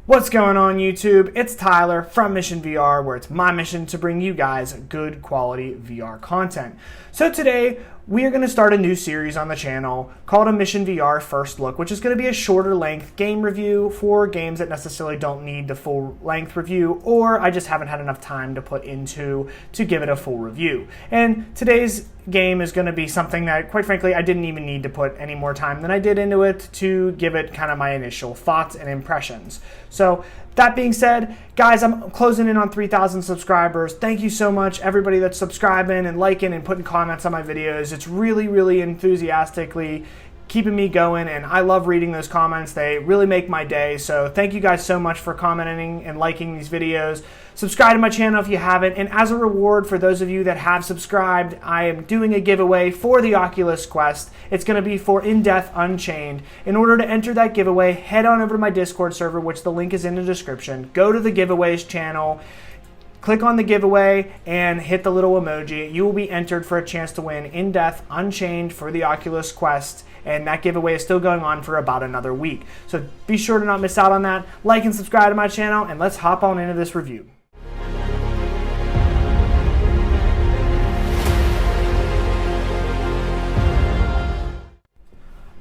What's going on YouTube? It's Tyler from Mission VR, where it's my mission to bring you guys good quality VR content. So today we are going to start a new series on the channel called a Mission VR First Look, which is going to be a shorter length game review for games that necessarily don't need the full length review, or I just haven't had enough time to put into to give it a full review. And today's game is going to be something that, quite frankly, I didn't even need to put any more time than I did into it to give it kind of my initial thoughts and impressions. So that being said, guys, I'm closing in on 3,000 subscribers. Thank you so much, everybody that's subscribing and liking and putting comments on my videos. It's really enthusiastically keeping me going, and I love reading those comments. They really make my day. So thank you guys so much for commenting and liking these videos. Subscribe to my channel if you haven't, and as a reward for those of you that have subscribed, I am doing a giveaway for the Oculus Quest. It's going to be for In-Depth Unchained. In order to enter that giveaway, head on over to my Discord server, which the link is in the description. Go to the giveaways channel, click on the giveaway, and hit the little emoji. You will be entered for a chance to win In-Depth Unchained for the Oculus Quest, and that giveaway is still going on for about another week. So be sure to not miss out on that. Like and subscribe to my channel, and let's hop on into this review.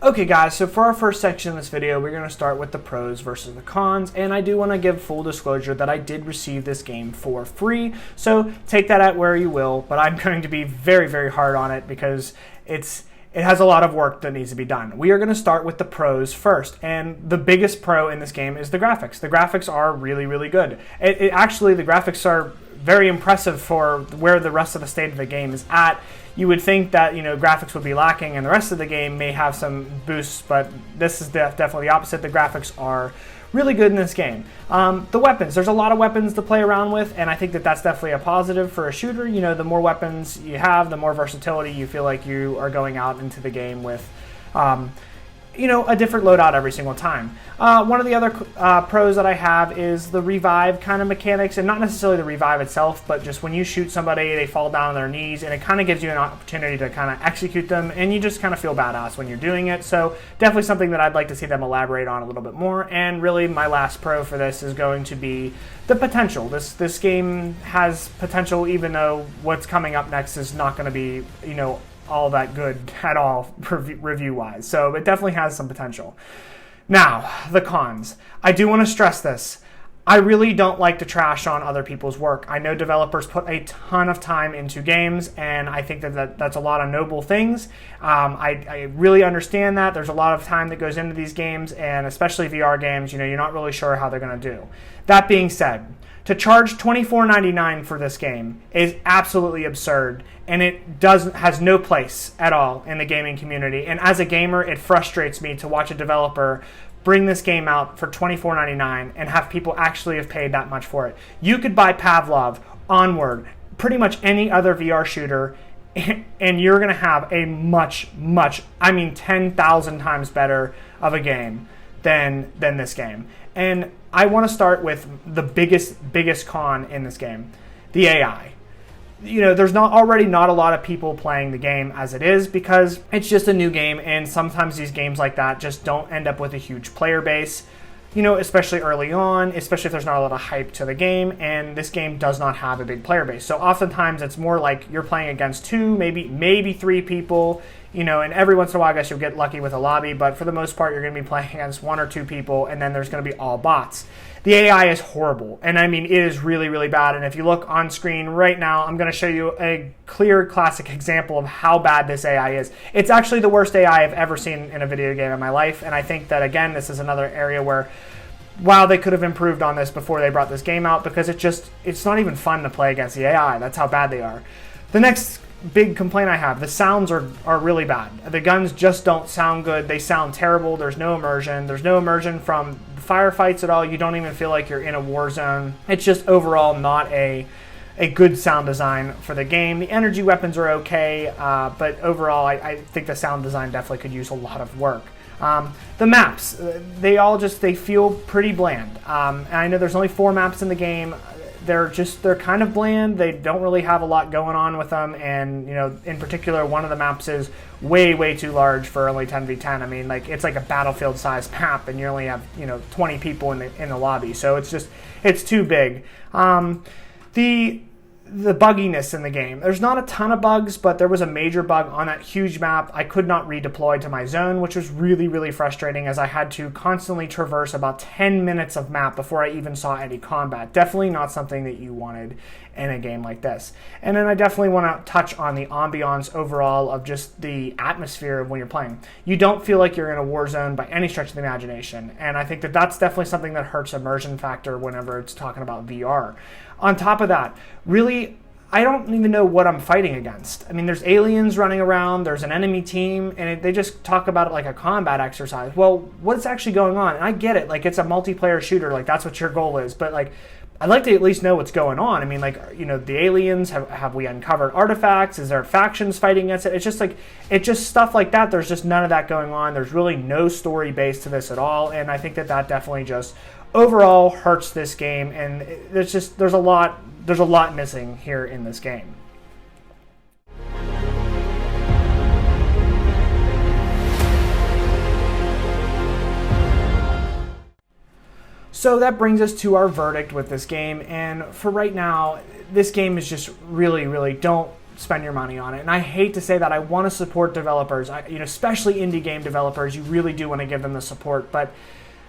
Okay guys, so for our first section of this video, we're going to start with the pros versus the cons, and I do want to give full disclosure that I did receive this game for free, so take that at where you will, but I'm going to be very hard on it because it has a lot of work that needs to be done. We are going to start with the pros first, and the biggest pro in this game is the graphics. The graphics are really good. Actually, the graphics are very impressive for where the rest of the state of the game is at. You would think that, graphics would be lacking and the rest of the game may have some boosts, but this is definitely the opposite. The graphics are really good in this game. The weapons, there's a lot of weapons to play around with, and I think that that's definitely a positive for a shooter. The more weapons you have, the more versatility you feel like you are going out into the game with. A different loadout every single time. One of the other pros that I have is the revive kind of mechanics, and not necessarily the revive itself, but just when you shoot somebody, they fall down on their knees, and it kind of gives you an opportunity to kind of execute them, and you just kind of feel badass when you're doing it. So definitely something that I'd like to see them elaborate on a little bit more. And really my last pro for this is going to be the potential. This game has potential, even though what's coming up next is not going to be, all that good at all review-wise. So it definitely has some potential. Now, the cons. I do want to stress this. I really don't like to trash on other people's work. I know developers put a ton of time into games, and I think that's a lot of noble things. I really understand that. There's a lot of time that goes into these games, and especially VR games, you're not really sure how they're going to do. That being said, to charge $24.99 for this game is absolutely absurd, and it has no place at all in the gaming community. And as a gamer, it frustrates me to watch a developer bring this game out for $24.99 and have people actually have paid that much for it. You could buy Pavlov, Onward, pretty much any other VR shooter, and you're going to have a much, 10,000 times better of a game than this game. And I want to start with the biggest con in this game, the AI. There's already not a lot of people playing the game as it is because it's just a new game, and sometimes these games like that just don't end up with a huge player base, especially early on, especially if there's not a lot of hype to the game, and this game does not have a big player base. So oftentimes it's more like you're playing against two, maybe three people, and every once in a while I guess you'll get lucky with a lobby, but for the most part you're going to be playing against one or two people, and then there's going to be all bots. The AI is horrible, and I mean it is really bad, and if you look on screen right now, I'm going to show you a clear classic example of how bad this AI is. It's actually the worst AI I've ever seen in a video game in my life, and I think that, again, this is another area where, wow, they could have improved on this before they brought this game out, because it's not even fun to play against the AI. That's how bad they are. The next big complaint I have, the sounds are really bad. The guns just don't sound good. They sound terrible. There's no immersion. There's no immersion from firefights at all. You don't even feel like you're in a war zone. It's just overall not a good sound design for the game. The energy weapons are okay, but overall I think the sound design definitely could use a lot of work. The maps, they feel pretty bland. And I know there's only 4 maps in the game. they're kind of bland. They don't really have a lot going on with them, and in particular, one of the maps is way too large for only 10v10. I mean, like, it's like a battlefield sized map, and you only have 20 people in the lobby, so it's too big. The bugginess in the game. There's not a ton of bugs, but there was a major bug on that huge map. I could not redeploy to my zone, which was really frustrating, as I had to constantly traverse about 10 minutes of map before I even saw any combat. Definitely not something that you wanted in a game like this. And then I definitely want to touch on the ambiance overall of just the atmosphere of when you're playing. You don't feel like you're in a war zone by any stretch of the imagination, and I think that that's definitely something that hurts immersion factor whenever it's talking about VR. On top of that, really, I don't even know what I'm fighting against. I mean, there's aliens running around, there's an enemy team, and they just talk about it like a combat exercise. Well, what's actually going on? And I get it, like, it's a multiplayer shooter, like, that's what your goal is, but, like, I'd like to at least know what's going on. I mean, like, the aliens, have we uncovered artifacts? Is there factions fighting against it? It's just stuff like that. There's just none of that going on. There's really no story base to this at all, and I think that definitely just overall hurts this game, and there's a lot missing here in this game. So that brings us to our verdict with this game, and for right now, this game is just really don't spend your money on it. And I hate to say that. I want to support developers, especially indie game developers. You really do want to give them the support, but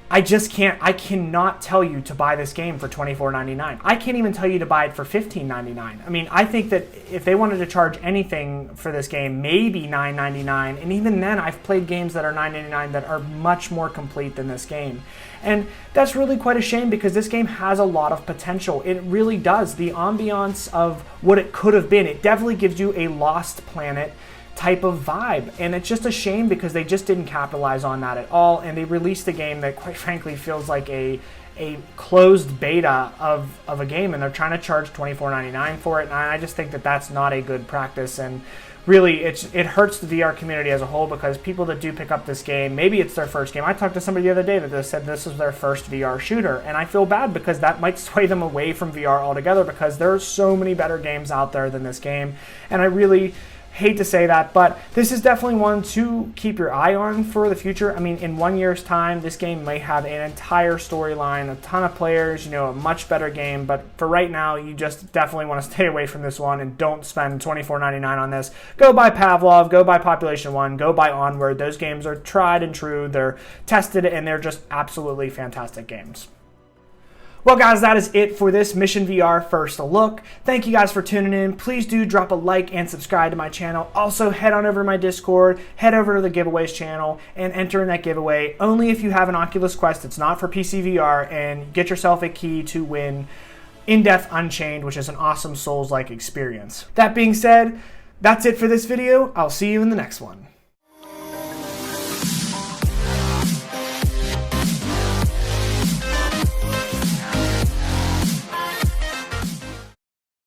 I cannot tell you to buy this game for $24.99. I can't even tell you to buy it for $15.99. I mean, I think that if they wanted to charge anything for this game, maybe $9.99, and even then, I've played games that are $9.99 that are much more complete than this game. And that's really quite a shame, because this game has a lot of potential. It really does. The ambiance of what it could have been, it definitely gives you a Lost Planet type of vibe, and it's just a shame because they just didn't capitalize on that at all, and they released a game that quite frankly feels like a closed beta of a game, and they're trying to charge $24.99 for it, and I just think that that's not a good practice, and really it hurts the VR community as a whole, because people that do pick up this game, maybe it's their first game. I talked to somebody the other day that said this is their first VR shooter, and I feel bad because that might sway them away from VR altogether, because there are so many better games out there than this game, and I really hate to say that, but this is definitely one to keep your eye on for the future. I mean, in 1 year's time, this game may have an entire storyline, a ton of players, a much better game, but for right now, you just definitely want to stay away from this one and don't spend $24.99 on this. Go buy Pavlov, go buy Population 1, go buy Onward. Those games are tried and true, they're tested, and they're just absolutely fantastic games. Well, guys, that is it for this Mission VR First Look. Thank you guys for tuning in. Please do drop a like and subscribe to my channel. Also, head on over to my Discord, head over to the giveaways channel, and enter in that giveaway only if you have an Oculus Quest. It's not for PC VR, and get yourself a key to win In-Depth Unchained, which is an awesome Souls-like experience. That being said, that's it for this video. I'll see you in the next one.